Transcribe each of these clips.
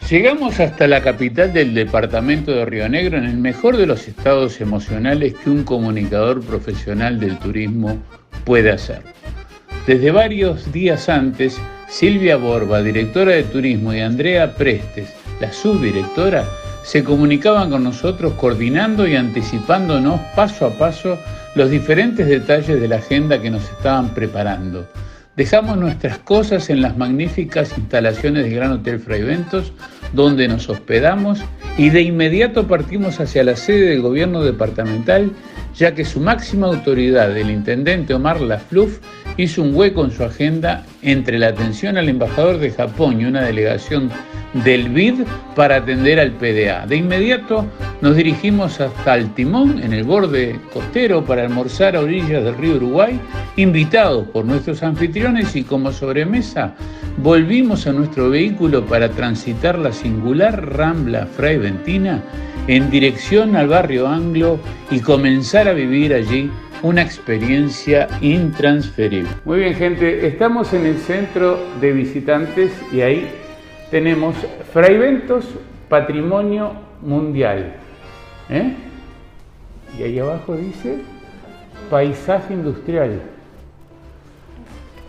Llegamos hasta la capital del departamento de Río Negro en el mejor de los estados emocionales que un comunicador profesional del turismo puede hacer. Desde varios días antes, Silvia Borba, directora de turismo, y Andrea Prestes, la subdirectora, se comunicaban con nosotros coordinando y anticipándonos paso a paso los diferentes detalles de la agenda que nos estaban preparando. Dejamos nuestras cosas en las magníficas instalaciones del Gran Hotel Fraiventos, donde nos hospedamos, y de inmediato partimos hacia la sede del gobierno departamental, ya que su máxima autoridad, el intendente Omar Lafluf, hizo un hueco en su agenda entre la atención al embajador de Japón y una delegación del BID para atender al PDA. De inmediato nos dirigimos hasta el Timón, en el borde costero, para almorzar a orillas del río Uruguay, invitados por nuestros anfitriones, y como sobremesa volvimos a nuestro vehículo para transitar la singular Rambla Fraiventina en dirección al barrio Anglo y comenzar a vivir allí una experiencia intransferible. Muy bien, gente, estamos en el centro de visitantes y ahí tenemos Fraiventos Patrimonio Mundial. Y ahí abajo dice Paisaje Industrial.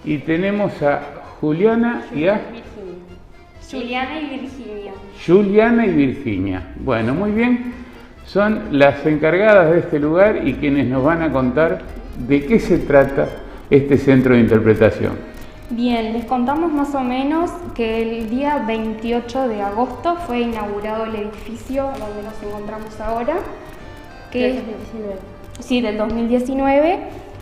Y tenemos a Juliana y a Juliana y Virginia. Juliana y Virginia. Bueno, muy bien. Son las encargadas de este lugar y quienes nos van a contar de qué se trata este centro de interpretación. Bien, les contamos más o menos que el día 28 de agosto fue inaugurado el edificio donde nos encontramos ahora, que es 2019. Sí, del 2019,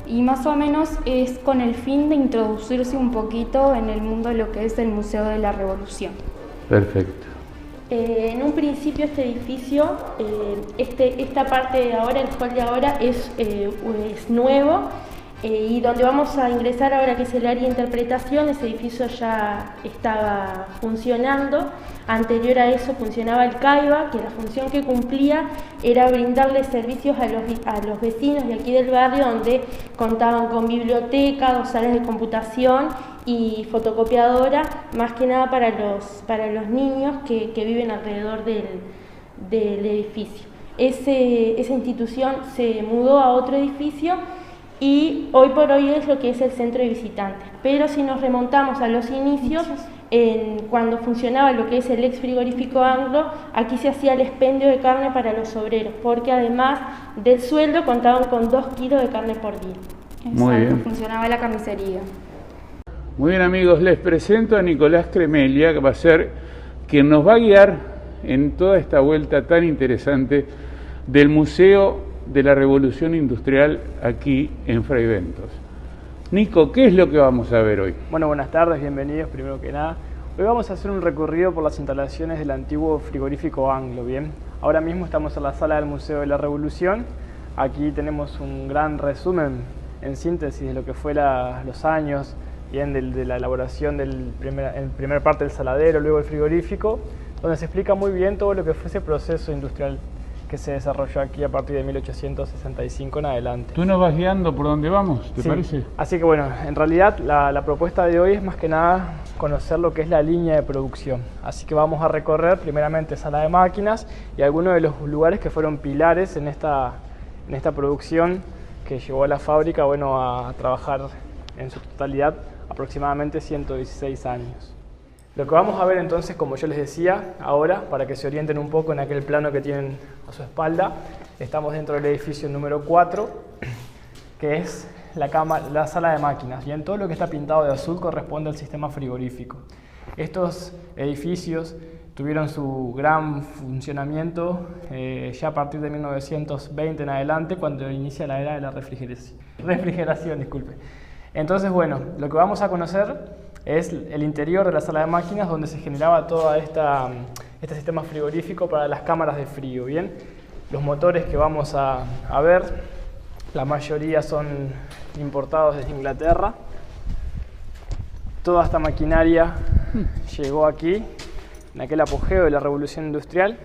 y más o menos es con el fin de introducirse un poquito en el mundo de lo que es el Museo de la Revolución. Perfecto. En un principio este edificio, esta parte de ahora, el hall de ahora es nuevo, y donde vamos a ingresar ahora, que es el área de interpretación, ese edificio ya estaba funcionando. Anterior a eso funcionaba el CAIBA, que la función que cumplía era brindarle servicios a los vecinos de aquí del barrio, donde contaban con biblioteca, 2 salas de computación y fotocopiadora, más que nada para los niños que viven alrededor del edificio. Esa institución se mudó a otro edificio y hoy por hoy es lo que es el centro de visitantes. Pero si nos remontamos a los inicios, cuando funcionaba lo que es el ex frigorífico Anglo, aquí se hacía el expendio de carne para los obreros, porque además del sueldo contaban con 2 kilos de carne por día. Muy bien. Funcionaba la carnicería. Muy bien, amigos, les presento a Nicolás Cremelia, que va a ser quien nos va a guiar en toda esta vuelta tan interesante del Museo de la Revolución Industrial aquí en Fraiventos. Nico, ¿qué es lo que vamos a ver hoy? Bueno, buenas tardes, bienvenidos primero que nada. Hoy vamos a hacer un recorrido por las instalaciones del antiguo frigorífico Anglo, ¿bien? Ahora mismo estamos en la sala del Museo de la Revolución. Aquí tenemos un gran resumen, en síntesis, de lo que fue los años, bien, de la elaboración en primer parte del saladero, luego el frigorífico, donde se explica muy bien todo lo que fue ese proceso industrial que se desarrolló aquí a partir de 1865 en adelante. ¿Tú nos vas guiando por dónde vamos, te Sí. parece? Así que bueno, en realidad la propuesta de hoy es más que nada conocer lo que es la línea de producción. Así que vamos a recorrer primeramente sala de máquinas y algunos de los lugares que fueron pilares en esta producción que llevó a la fábrica, bueno, a trabajar en su totalidad aproximadamente 116 años. Lo que vamos a ver entonces, como yo les decía ahora, para que se orienten un poco en aquel plano que tienen a su espalda, estamos dentro del edificio número 4, que es la sala de máquinas. Bien, todo lo que está pintado de azul corresponde al sistema frigorífico. Estos edificios tuvieron su gran funcionamiento ya a partir de 1920 en adelante, cuando inicia la era de la refrigeración, disculpe. Entonces, bueno, lo que vamos a conocer es el interior de la sala de máquinas, donde se generaba todo este sistema frigorífico para las cámaras de frío. Bien, los motores que vamos a ver, la mayoría son importados desde Inglaterra. Toda esta maquinaria llegó aquí en aquel apogeo de la revolución industrial,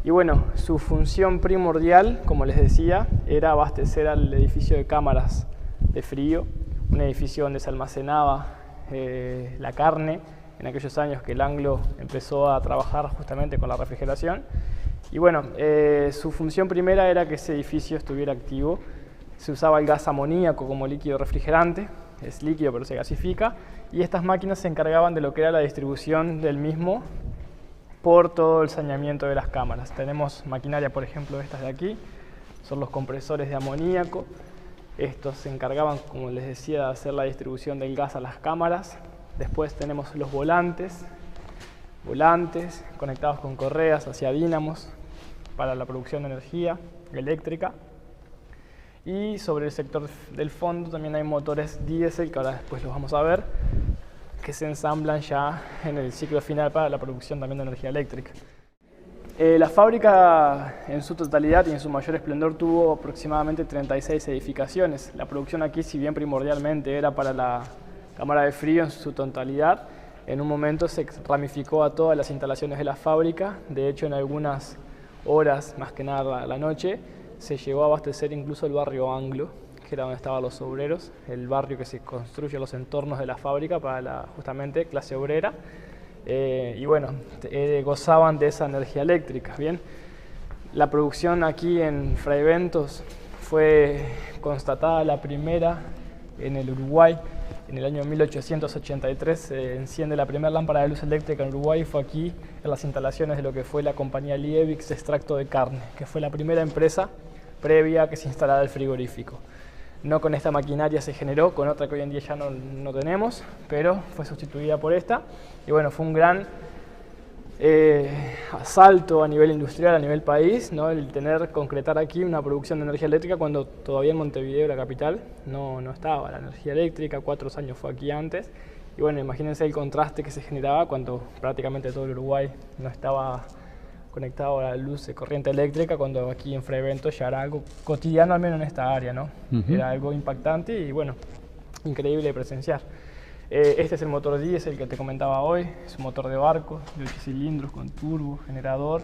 y bueno, su función primordial, como les decía, era abastecer al edificio de cámaras de frío, un edificio donde se almacenaba la carne en aquellos años que el Anglo empezó a trabajar justamente con la refrigeración. Y bueno, su función primera era que ese edificio estuviera activo. Se usaba el gas amoníaco como líquido refrigerante, es líquido pero se gasifica, y estas máquinas se encargaban de lo que era la distribución del mismo por todo el saneamiento de las cámaras. Tenemos maquinaria, por ejemplo, estas de aquí, son los compresores de amoníaco. Estos se encargaban, como les decía, de hacer la distribución del gas a las cámaras. Después tenemos los volantes conectados con correas hacia dínamos para la producción de energía eléctrica. Y sobre el sector del fondo también hay motores diésel, que ahora después los vamos a ver, que se ensamblan ya en el ciclo final para la producción también de energía eléctrica. La fábrica en su totalidad y en su mayor esplendor tuvo aproximadamente 36 edificaciones. La producción aquí, si bien primordialmente era para la cámara de frío en su totalidad, en un momento se ramificó a todas las instalaciones de la fábrica. De hecho, en algunas horas, más que nada a la noche, se llegó a abastecer incluso el barrio Anglo, que era donde estaban los obreros, el barrio que se construye en los entornos de la fábrica para la justamente clase obrera. Y bueno, gozaban de esa energía eléctrica. Bien, la producción aquí en Fray Bentos fue constatada la primera en el Uruguay. En el año 1883 se enciende la primera lámpara de luz eléctrica en Uruguay, fue aquí en las instalaciones de lo que fue la compañía Liebix de extracto de carne, que fue la primera empresa previa a que se instalara el frigorífico. No con esta maquinaria se generó, con otra que hoy en día ya no tenemos, pero fue sustituida por esta. Y bueno, fue un gran asalto a nivel industrial, a nivel país, ¿no? El concretar aquí una producción de energía eléctrica cuando todavía en Montevideo, la capital, no estaba la energía eléctrica. 4 años fue aquí antes. Y bueno, imagínense el contraste que se generaba cuando prácticamente todo el Uruguay no estaba conectado a la luz de corriente eléctrica, cuando aquí en Fray Bentos ya era algo cotidiano, al menos en esta área, ¿no? Era algo impactante y bueno, increíble de presenciar. Este es el motor diésel que te comentaba hoy, es un motor de barco de 8 cilindros con turbo, generador,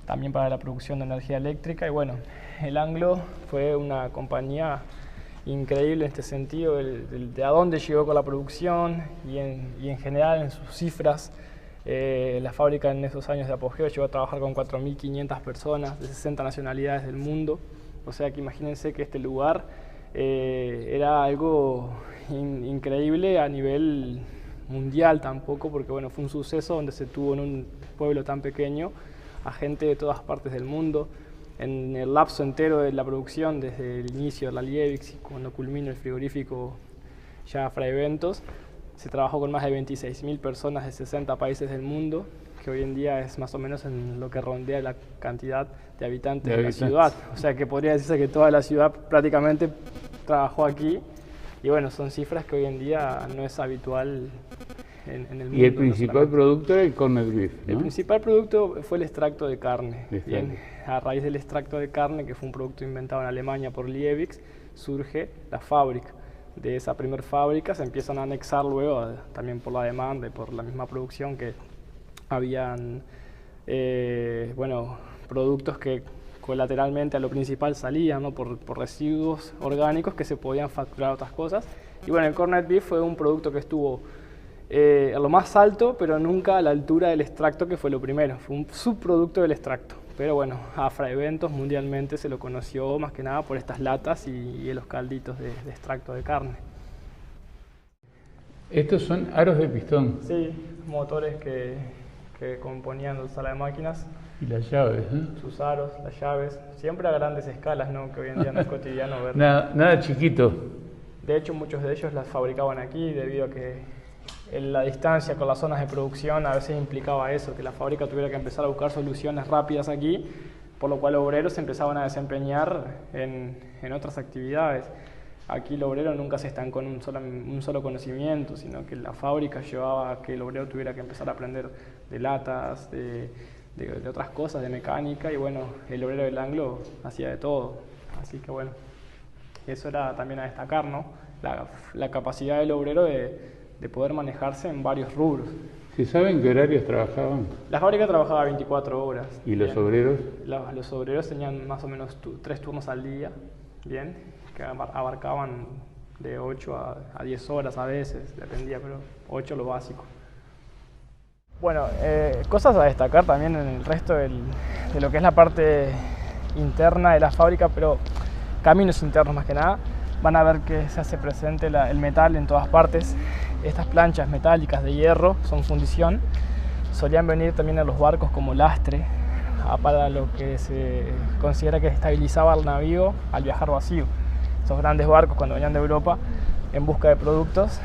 también para la producción de energía eléctrica. Y bueno, el Anglo fue una compañía increíble en este sentido, de a dónde llegó con la producción y en general en sus cifras. La fábrica en esos años de apogeo llegó a trabajar con 4.500 personas de 60 nacionalidades del mundo. O sea que imagínense que este lugar era algo increíble a nivel mundial tampoco, porque bueno, fue un suceso donde se tuvo en un pueblo tan pequeño a gente de todas partes del mundo. En el lapso entero de la producción, desde el inicio de la Liebix, cuando culminó el frigorífico ya Fray Bentos, se trabajó con más de 26.000 personas de 60 países del mundo, que hoy en día es más o menos en lo que rondea la cantidad de habitantes de la ciudad. O sea que podría decirse que toda la ciudad prácticamente trabajó aquí. Y bueno, son cifras que hoy en día no es habitual en el mundo. Y el principal producto era el corned beef, ¿no? El principal producto fue el extracto de carne. Bien, a raíz del extracto de carne, que fue un producto inventado en Alemania por Liebix, surge la fábrica. De esa primera fábrica se empiezan a anexar luego, también por la demanda y por la misma producción, que habían productos que colateralmente a lo principal salían, ¿no? por residuos orgánicos que se podían facturar otras cosas. Y bueno, el corned beef fue un producto que estuvo a lo más alto, pero nunca a la altura del extracto, que fue lo primero. Fue un subproducto del extracto. Pero bueno, a Fray Bentos mundialmente se lo conoció más que nada por estas latas y los calditos de extracto de carne. Estos son aros de pistón. Sí, motores que componían la sala de máquinas. Y las llaves, ¿eh? Sus aros, las llaves, siempre a grandes escalas, ¿no? Que hoy en día no es cotidiano ver. Nada chiquito. De hecho, muchos de ellos las fabricaban aquí debido a que la distancia con las zonas de producción a veces implicaba eso, que la fábrica tuviera que empezar a buscar soluciones rápidas aquí, por lo cual los obreros empezaban a desempeñar en otras actividades. Aquí el obrero nunca se estancó en un solo conocimiento, sino que la fábrica llevaba a que el obrero tuviera que empezar a aprender de latas, de otras cosas, de mecánica, y bueno, el obrero del Anglo hacía de todo. Así que bueno, eso era también a destacar, ¿no? La capacidad del obrero de poder manejarse en varios rubros. ¿Se sabe en qué horarios trabajaban? La fábrica trabajaba 24 horas. ¿Y los obreros? Los obreros tenían más o menos 3 turnos al día, bien, que abarcaban de 8 a 10 horas a veces, dependía, pero 8 lo básico. Bueno, cosas a destacar también en el resto de lo que es la parte interna de la fábrica, pero caminos internos más que nada. Van a ver que se hace presente el metal en todas partes. Estas planchas metálicas de hierro son fundición. Solían venir también a los barcos como lastre, para lo que se considera que estabilizaba el navío al viajar vacío. Esos grandes barcos, cuando venían de Europa en busca de productos,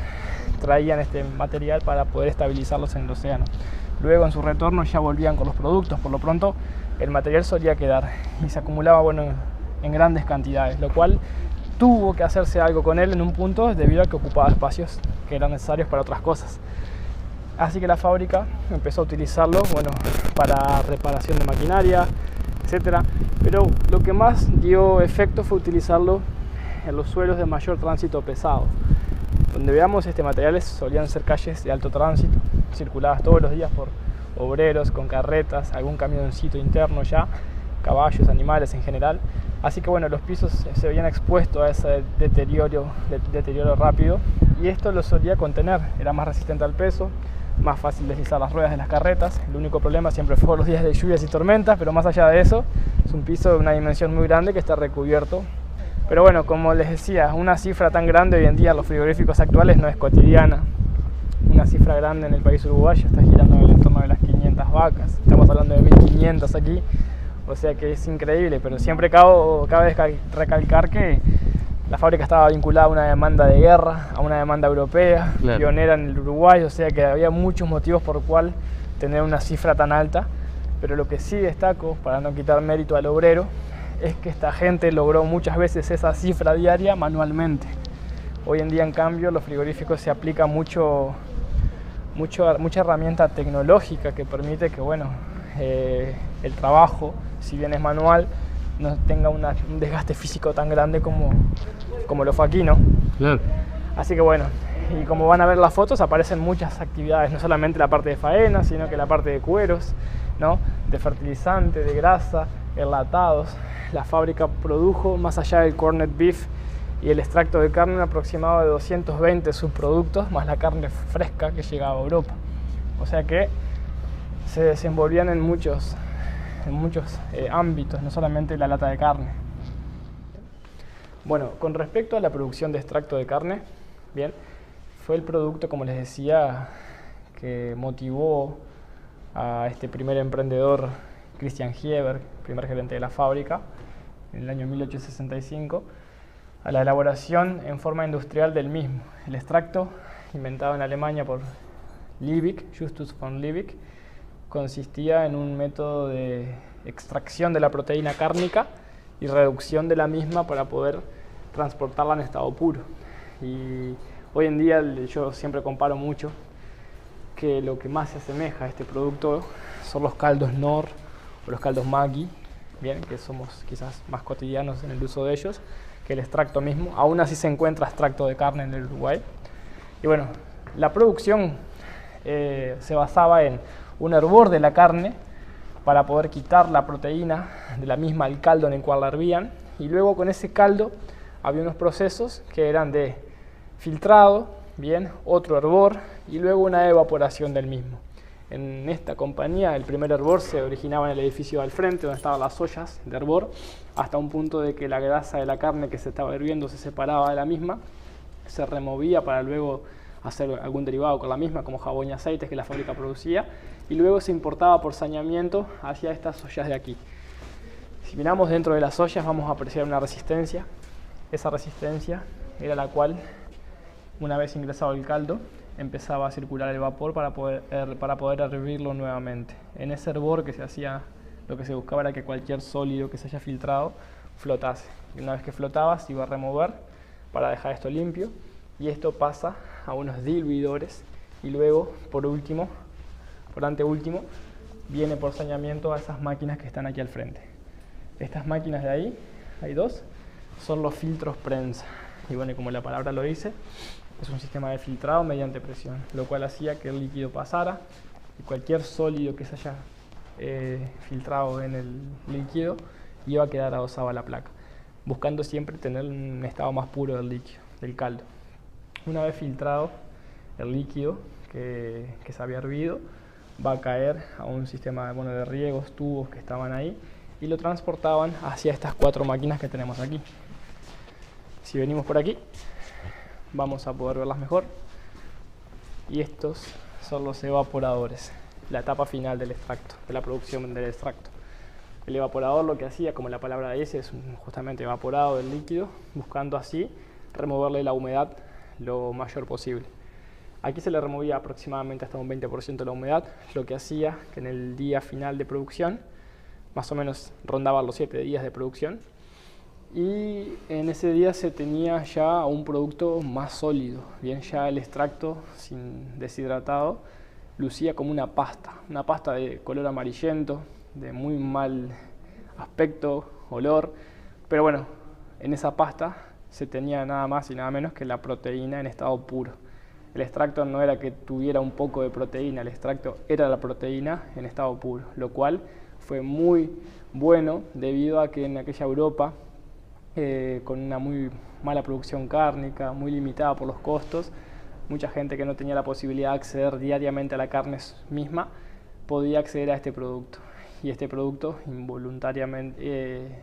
traían este material para poder estabilizarlos en el océano. Luego en su retorno ya volvían con los productos. Por lo pronto el material solía quedar y se acumulaba en grandes cantidades, lo cual tuvo que hacerse algo con él en un punto debido a que ocupaba espacios que eran necesarios para otras cosas. Así que la fábrica empezó a utilizarlo para reparación de maquinaria, etc. Pero lo que más dio efecto fue utilizarlo en los suelos de mayor tránsito pesado. Donde veamos materiales solían ser calles de alto tránsito, circuladas todos los días por obreros, con carretas, algún camioncito interno ya, caballos, animales en general. Así que bueno, los pisos se veían expuestos a ese deterioro rápido, y esto lo solía contener. Era más resistente al peso, más fácil deslizar las ruedas de las carretas. El único problema siempre fue los días de lluvias y tormentas, pero más allá de eso, es un piso de una dimensión muy grande que está recubierto. Pero bueno, como les decía, una cifra tan grande hoy en día en los frigoríficos actuales no es cotidiana. Una cifra grande en el país uruguayo está girando en el entorno de las 500 vacas. Estamos hablando de 1500 aquí, o sea que es increíble, pero siempre cabe recalcar que la fábrica estaba vinculada a una demanda de guerra, a una demanda europea, claro, pionera en el Uruguay, o sea que había muchos motivos por cual tener una cifra tan alta. Pero lo que sí destaco, para no quitar mérito al obrero, es que esta gente logró muchas veces esa cifra diaria manualmente. Hoy en día, en cambio, los frigoríficos se aplica mucha herramienta tecnológica que permite que el trabajo, si bien es manual, no tenga un desgaste físico tan grande como lo fue aquí, ¿no? Claro. Así que bueno, y como van a ver las fotos, aparecen muchas actividades, no solamente la parte de faena, sino que la parte de cueros, ¿no? De fertilizante, de grasa, enlatados. La fábrica produjo, más allá del corned beef y el extracto de carne, un aproximado de 220 subproductos, más la carne fresca que llegaba a Europa. O sea que se desenvolvían en muchos ámbitos, no solamente la lata de carne. Bueno, con respecto a la producción de extracto de carne, bien, fue el producto, como les decía, que motivó a este primer emprendedor, Christian Hieber, primer gerente de la fábrica, en el año 1865, a la elaboración en forma industrial del mismo. El extracto, inventado en Alemania por Liebig, Justus von Liebig, consistía en un método de extracción de la proteína cárnica y reducción de la misma para poder transportarla en estado puro. Y hoy en día yo siempre comparo mucho que lo que más se asemeja a este producto son los caldos Knorr o los caldos Maggi, bien, que somos quizás más cotidianos en el uso de ellos que el extracto mismo. Aún así se encuentra extracto de carne en el Uruguay. Y bueno, la producción se basaba en un hervor de la carne para poder quitar la proteína de la misma al caldo en el cual la hervían, y luego con ese caldo había unos procesos que eran de filtrado, bien, otro hervor y luego una evaporación del mismo. En esta compañía el primer hervor se originaba en el edificio al frente, donde estaban las ollas de hervor, hasta un punto de que la grasa de la carne que se estaba hirviendo se separaba de la misma, se removía para luego hacer algún derivado con la misma, como jabón y aceites que la fábrica producía, y luego se importaba por saneamiento hacia estas ollas de aquí. Si miramos dentro de las ollas vamos a apreciar una resistencia. Esa resistencia era la cual, una vez ingresado el caldo, empezaba a circular el vapor para poder hervirlo nuevamente. En ese hervor que se hacía, lo que se buscaba era que cualquier sólido que se haya filtrado flotase. Y una vez que flotaba se iba a remover para dejar esto limpio, y esto pasa a unos diluidores y luego, por anteúltimo, viene por saneamiento a esas máquinas que están aquí al frente. Estas máquinas de ahí, hay dos, son los filtros prensa. Y bueno, como la palabra lo dice, es un sistema de filtrado mediante presión, lo cual hacía que el líquido pasara y cualquier sólido que se haya filtrado en el líquido iba a quedar adosado a la placa, buscando siempre tener un estado más puro del líquido, del caldo. Una vez filtrado el líquido que se había hervido, va a caer a un sistema de riegos, tubos que estaban ahí, y lo transportaban hacia estas 4 máquinas que tenemos aquí. Si venimos por aquí, vamos a poder verlas mejor. Y estos son los evaporadores, la etapa final del extracto, de la producción del extracto. El evaporador lo que hacía, como la palabra dice, es justamente evaporado del líquido, buscando así removerle la humedad lo mayor posible. Aquí se le removía aproximadamente hasta un 20% de la humedad, lo que hacía que en el día final de producción, más o menos rondaba los 7 días de producción, y en ese día se tenía ya un producto más sólido. Bien, ya el extracto sin deshidratado lucía como una pasta de color amarillento, de muy mal aspecto, olor, pero bueno, en esa pasta se tenía nada más y nada menos que la proteína en estado puro. El extracto no era que tuviera un poco de proteína, el extracto era la proteína en estado puro, lo cual fue muy bueno debido a que en aquella Europa, con una muy mala producción cárnica, muy limitada por los costos, mucha gente que no tenía la posibilidad de acceder diariamente a la carne misma podía acceder a este producto. Y este producto involuntariamente,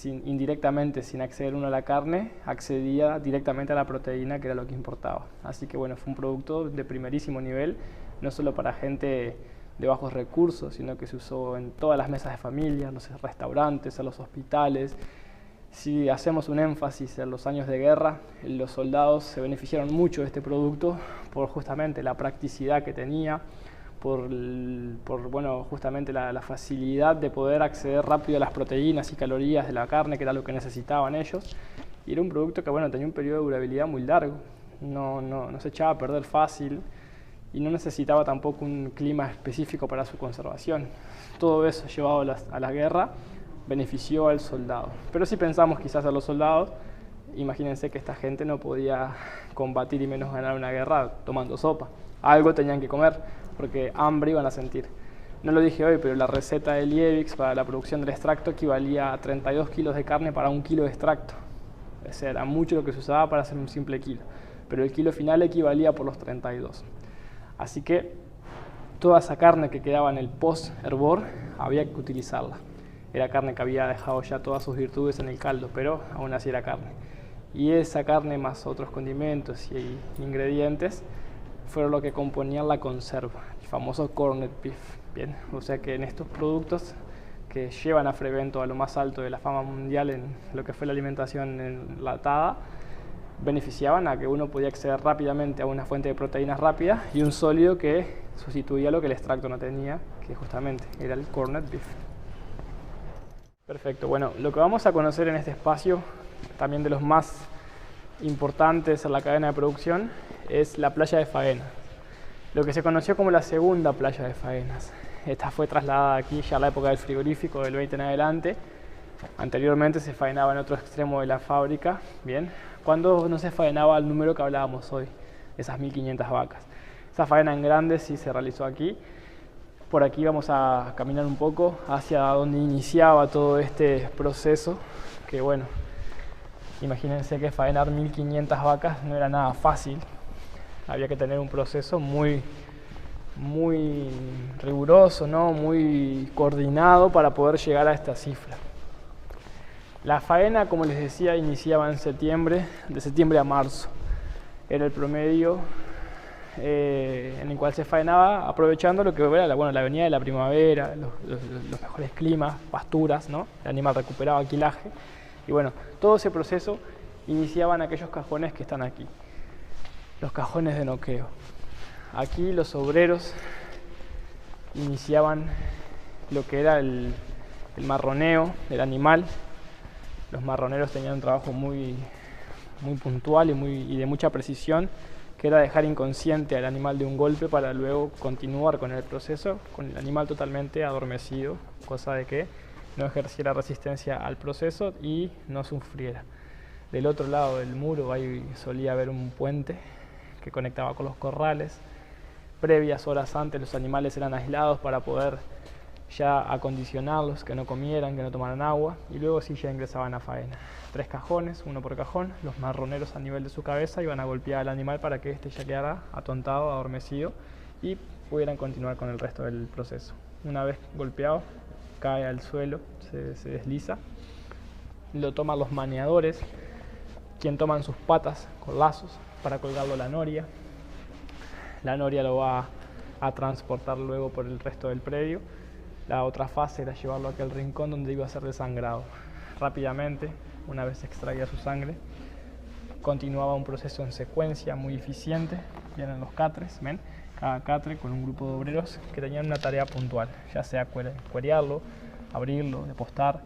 indirectamente, sin acceder uno a la carne, accedía directamente a la proteína, que era lo que importaba. Así que bueno, fue un producto de primerísimo nivel, no solo para gente de bajos recursos, sino que se usó en todas las mesas de familia, en los restaurantes, en los hospitales. Si hacemos un énfasis en los años de guerra, los soldados se beneficiaron mucho de este producto por justamente la practicidad que tenía, por bueno, justamente la facilidad de poder acceder rápido a las proteínas y calorías de la carne, que era lo que necesitaban ellos. Y era un producto que bueno, tenía un periodo de durabilidad muy largo, no se echaba a perder fácil y no necesitaba tampoco un clima específico para su conservación. Todo eso llevado a la guerra benefició al soldado. Pero si pensamos quizás a los soldados, imagínense que esta gente no podía combatir y menos ganar una guerra tomando sopa. Algo tenían que comer, porque hambre iban a sentir. No lo dije hoy, pero la receta de Liebig para la producción del extracto equivalía a 32 kilos de carne para 1 kilo de extracto. O sea, era mucho lo que se usaba para hacer un simple kilo, pero el kilo final equivalía por los 32. Así que toda esa carne que quedaba en el post-hervor había que utilizarla. Era carne que había dejado ya todas sus virtudes en el caldo, pero aún así era carne. Y esa carne más otros condimentos y ingredientes fueron lo que componían la conserva, el famoso corned beef. Bien, o sea que en estos productos que llevan a Frevento a lo más alto de la fama mundial en lo que fue la alimentación enlatada, beneficiaban a que uno podía acceder rápidamente a una fuente de proteínas rápida y un sólido que sustituía lo que el extracto no tenía, que justamente era el corned beef. Perfecto, bueno, lo que vamos a conocer en este espacio, también de los más importantes en la cadena de producción, es la playa de Faena, lo que se conoció como la segunda playa de Faenas. Esta fue trasladada aquí ya a la época del frigorífico, del 20 en adelante. Anteriormente se faenaba en otro extremo de la fábrica, bien, cuando no se faenaba al número que hablábamos hoy, esas 1500 vacas. Esa faena en grande sí se realizó aquí. Por aquí vamos a caminar un poco hacia donde iniciaba todo este proceso, que bueno, imagínense que faenar 1500 vacas no era nada fácil. Había que tener un proceso muy riguroso, ¿no? Muy coordinado para poder llegar a esta cifra. La faena, como les decía, iniciaba en septiembre, de septiembre a marzo. Era el promedio en el cual se faenaba aprovechando lo que era la venida de la primavera, los mejores climas, pasturas, ¿no? El animal recuperaba quilaje. Y bueno, todo ese proceso iniciaba en aquellos cajones que están aquí, los cajones de noqueo. Aquí los obreros iniciaban lo que era el marroneo del animal. Los marroneros tenían un trabajo muy puntual y de mucha precisión, que era dejar inconsciente al animal de un golpe para luego continuar con el proceso, con el animal totalmente adormecido, cosa de que no ejerciera resistencia al proceso y no sufriera. Del otro lado del muro ahí solía haber un puente que conectaba con los corrales. Previas horas antes los animales eran aislados para poder ya acondicionarlos, que no comieran, que no tomaran agua, y luego sí ya ingresaban a faena. 3 cajones, uno por cajón. Los marroneros a nivel de su cabeza iban a golpear al animal para que éste ya quedara atontado, adormecido, y pudieran continuar con el resto del proceso. Una vez golpeado, cae al suelo, se desliza, lo toman los maniadores, quien toman sus patas con lazos para colgarlo a la noria. La noria lo va a transportar luego por el resto del predio. La otra fase era llevarlo a aquel rincón donde iba a ser desangrado. Rápidamente, una vez extraída su sangre, continuaba un proceso en secuencia muy eficiente. Vienen los catres, ¿ven? Cada catre con un grupo de obreros que tenían una tarea puntual, ya sea cuerearlo, abrirlo, depostar,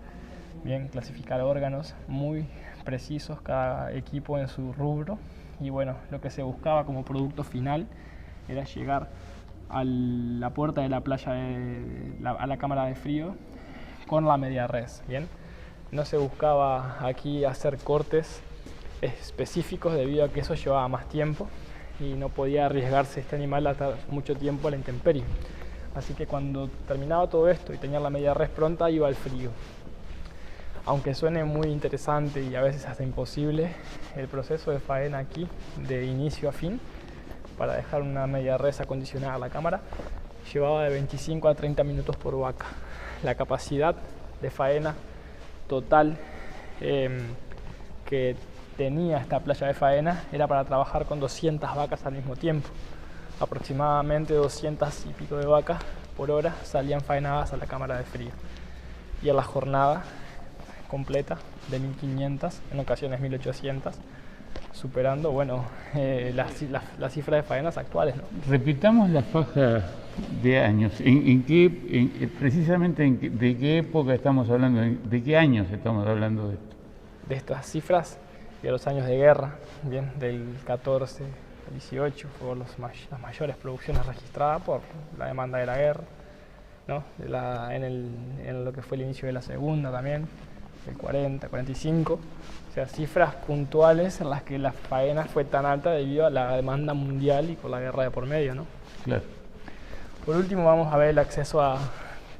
bien, clasificar órganos muy precisos, cada equipo en su rubro. Y bueno, lo que se buscaba como producto final era llegar a la puerta de la playa, a la cámara de frío con la media res, ¿bien? No se buscaba aquí hacer cortes específicos debido a que eso llevaba más tiempo y no podía arriesgarse este animal a estar mucho tiempo a la intemperie. Así que cuando terminaba todo esto y tenía la media res pronta, iba al frío. Aunque suene muy interesante y a veces hasta imposible, el proceso de faena aquí, de inicio a fin, para dejar una media res acondicionada a la cámara, llevaba de 25 a 30 minutos por vaca. La capacidad de faena total que tenía esta playa de faena era para trabajar con 200 vacas al mismo tiempo. Aproximadamente 200 y pico de vacas por hora salían faenadas a la cámara de frío. Y a la jornada completa de 1500, en ocasiones 1800, superando, bueno, la cifra de faenas actuales, ¿no? Repitamos la faja de años. Precisamente de qué época estamos hablando? ¿De qué años estamos hablando de esto? De estas cifras de los años de guerra, bien, del 14 al 18, fueron las mayores producciones registradas por la demanda de la guerra, ¿no? En lo que fue el inicio de la segunda también, el 40, 45, o sea, cifras puntuales en las que la faena fue tan alta debido a la demanda mundial y por la guerra de por medio, ¿no? Claro. Por último vamos a ver el acceso a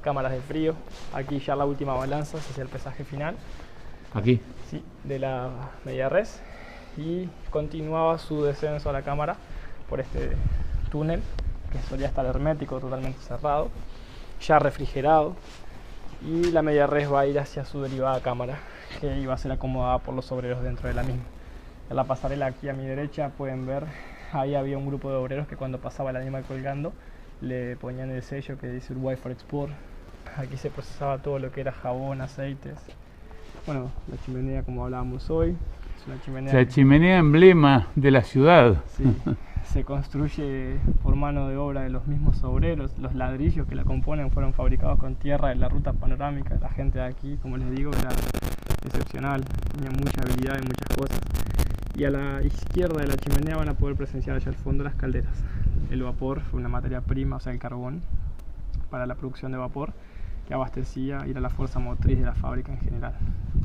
cámaras de frío. Aquí ya la última balanza hacia el pesaje final. Aquí. Sí, de la media res, y continuaba su descenso a la cámara por este túnel que solía estar hermético, totalmente cerrado, ya refrigerado, y la media res va a ir hacia su derivada cámara, que iba a ser acomodada por los obreros dentro de la misma. En la pasarela aquí a mi derecha pueden ver, ahí había un grupo de obreros que cuando pasaba el animal colgando le ponían el sello que dice Uruguay for Export. Aquí se procesaba todo lo que era jabón, aceites. Bueno, la chimenea, como hablábamos hoy, es una chimenea... La chimenea emblema de la ciudad. Sí, se construye por mano de obra de los mismos obreros. Los ladrillos que la componen fueron fabricados con tierra de la ruta panorámica. La gente de aquí, como les digo, era excepcional, tenía mucha habilidad en muchas cosas. Y a la izquierda de la chimenea van a poder presenciar allá al fondo las calderas. El vapor fue una materia prima, o sea, el carbón, para la producción de vapor, que abastecía y era la fuerza motriz de la fábrica en general.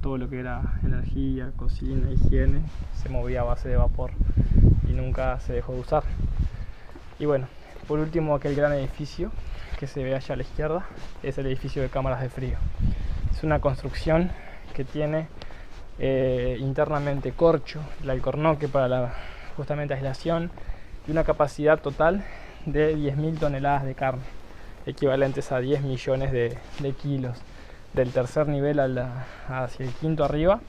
Todo lo que era energía, cocina, higiene, se movía a base de vapor y nunca se dejó de usar. Y bueno, por último, aquel gran edificio que se ve allá a la izquierda es el edificio de cámaras de frío. Es una construcción que tiene internamente corcho, el alcornoque para justamente aislación, y una capacidad total de 10.000 toneladas de carne, equivalentes a 10 millones de kilos. Del tercer nivel hacia el quinto arriba,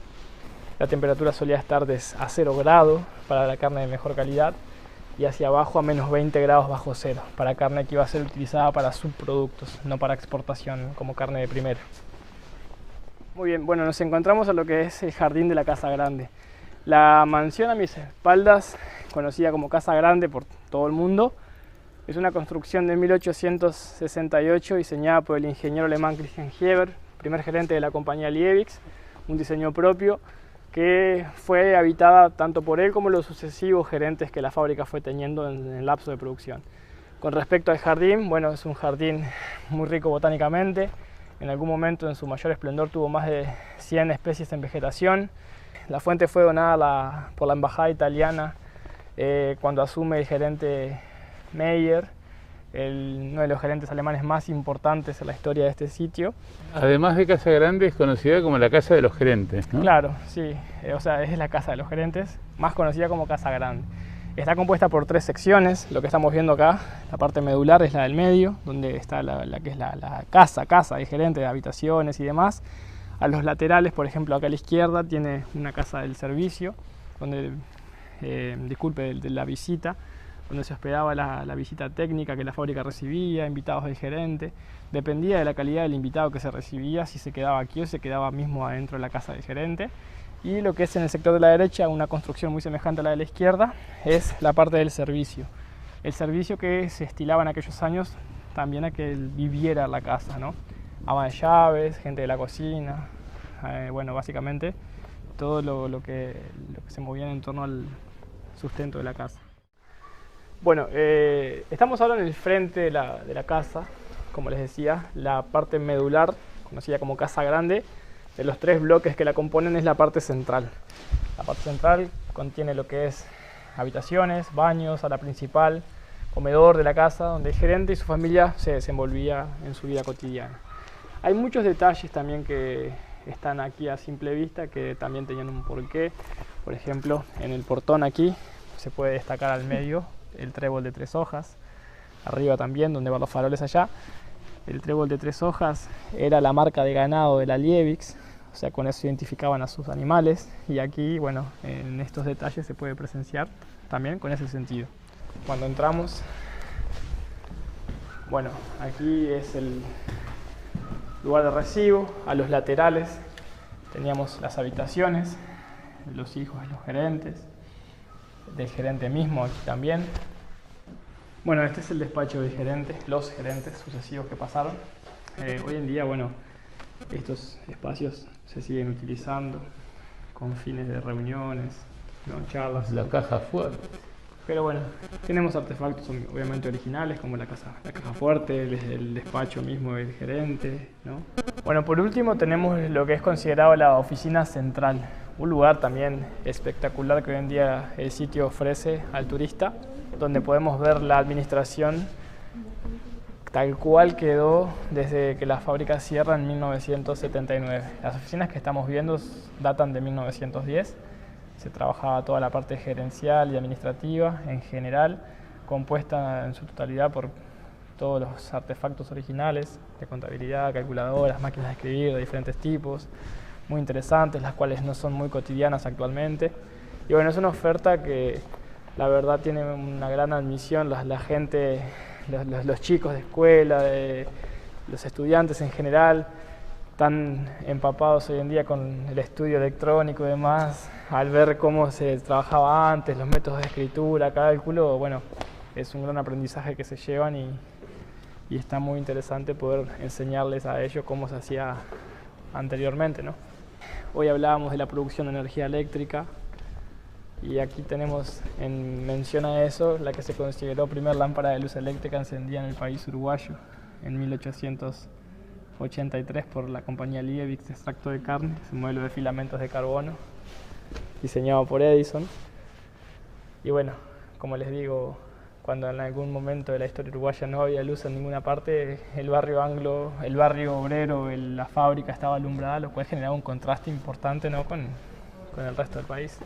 la temperatura solía estar a 0 grados para la carne de mejor calidad, y hacia abajo a menos 20 grados bajo cero para carne que iba a ser utilizada para subproductos, no para exportación como carne de primera. Muy bien, bueno, nos encontramos a lo que es el jardín de la Casa Grande. La mansión a mis espaldas, conocida como Casa Grande por todo el mundo, es una construcción de 1868 diseñada por el ingeniero alemán Christian Heber, primer gerente de la compañía Liebig, un diseño propio que fue habitada tanto por él como los sucesivos gerentes que la fábrica fue teniendo en el lapso de producción. Con respecto al jardín, bueno, es un jardín muy rico botánicamente. En algún momento en su mayor esplendor tuvo más de 100 especies en vegetación. La fuente fue donada por la embajada italiana cuando asume el gerente Meyer, uno de los gerentes alemanes más importantes en la historia de este sitio. Además de Casa Grande, es conocida como la Casa de los Gerentes, ¿no? Claro, sí, o sea, es la Casa de los Gerentes, más conocida como Casa Grande. Está compuesta por 3 secciones. Lo que estamos viendo acá, la parte medular es la del medio, donde está la que es la casa de gerente, de habitaciones y demás. A los laterales, por ejemplo, acá a la izquierda tiene una casa del servicio, donde, de la visita, donde se hospedaba la visita técnica que la fábrica recibía, invitados del gerente. Dependía de la calidad del invitado que se recibía, si se quedaba aquí o se quedaba mismo adentro de la casa del gerente. Y lo que es en el sector de la derecha, una construcción muy semejante a la de la izquierda, es la parte del servicio. El servicio que se estilaba en aquellos años también a que él viviera en la casa, ¿no? Ama de llaves, gente de la cocina, bueno, básicamente todo lo que se movía en torno al sustento de la casa. Bueno, estamos ahora en el frente de la casa, como les decía, la parte medular, conocida como casa grande, de los 3 bloques que la componen es la parte central. La parte central contiene lo que es habitaciones, baños, sala principal, comedor de la casa, donde el gerente y su familia se desenvolvía en su vida cotidiana. Hay muchos detalles también que están aquí a simple vista que también tenían un porqué. Por ejemplo, en el portón aquí se puede destacar al medio el trébol de 3 hojas, arriba también donde van los faroles allá. El trébol de 3 hojas era la marca de ganado de la Liebix, o sea, con eso identificaban a sus animales, y aquí, bueno, en estos detalles se puede presenciar también con ese sentido. Cuando entramos, bueno, aquí es el lugar de recibo. A los laterales teníamos las habitaciones, los hijos de los gerentes, del gerente mismo aquí también. Bueno, este es el despacho del gerente, los gerentes sucesivos que pasaron. Hoy en día, bueno, estos espacios se siguen utilizando con fines de reuniones, ¿no? Charlas. La caja fuerte. Pero bueno, tenemos artefactos obviamente originales como la caja fuerte, el despacho mismo del gerente, ¿no? Bueno, por último tenemos lo que es considerado la oficina central, un lugar también espectacular que hoy en día el sitio ofrece al turista, donde podemos ver la administración tal cual quedó desde que la fábrica cierra en 1979. Las oficinas que estamos viendo datan de 1910. Se trabajaba toda la parte gerencial y administrativa en general, compuesta en su totalidad por todos los artefactos originales de contabilidad, calculadoras, máquinas de escribir de diferentes tipos, muy interesantes, las cuales no son muy cotidianas actualmente. Y bueno, es una oferta que la verdad tiene una gran admisión, la gente, los chicos de escuela, los estudiantes en general, están empapados hoy en día con el estudio electrónico y demás, al ver cómo se trabajaba antes, los métodos de escritura, cálculo, bueno, es un gran aprendizaje que se llevan y está muy interesante poder enseñarles a ellos cómo se hacía anteriormente, ¿no? Hoy hablábamos de la producción de energía eléctrica y aquí tenemos en mención a eso la que se consideró primer lámpara de luz eléctrica encendida en el país uruguayo en 1883 por la compañía Liebix de extracto de carne, es un modelo de filamentos de carbono diseñado por Edison. Y bueno, como les digo, cuando en algún momento de la historia uruguaya no había luz en ninguna parte, el barrio anglo, el barrio obrero, la fábrica estaba alumbrada, lo cual generaba un contraste importante, ¿no?, con el resto del país.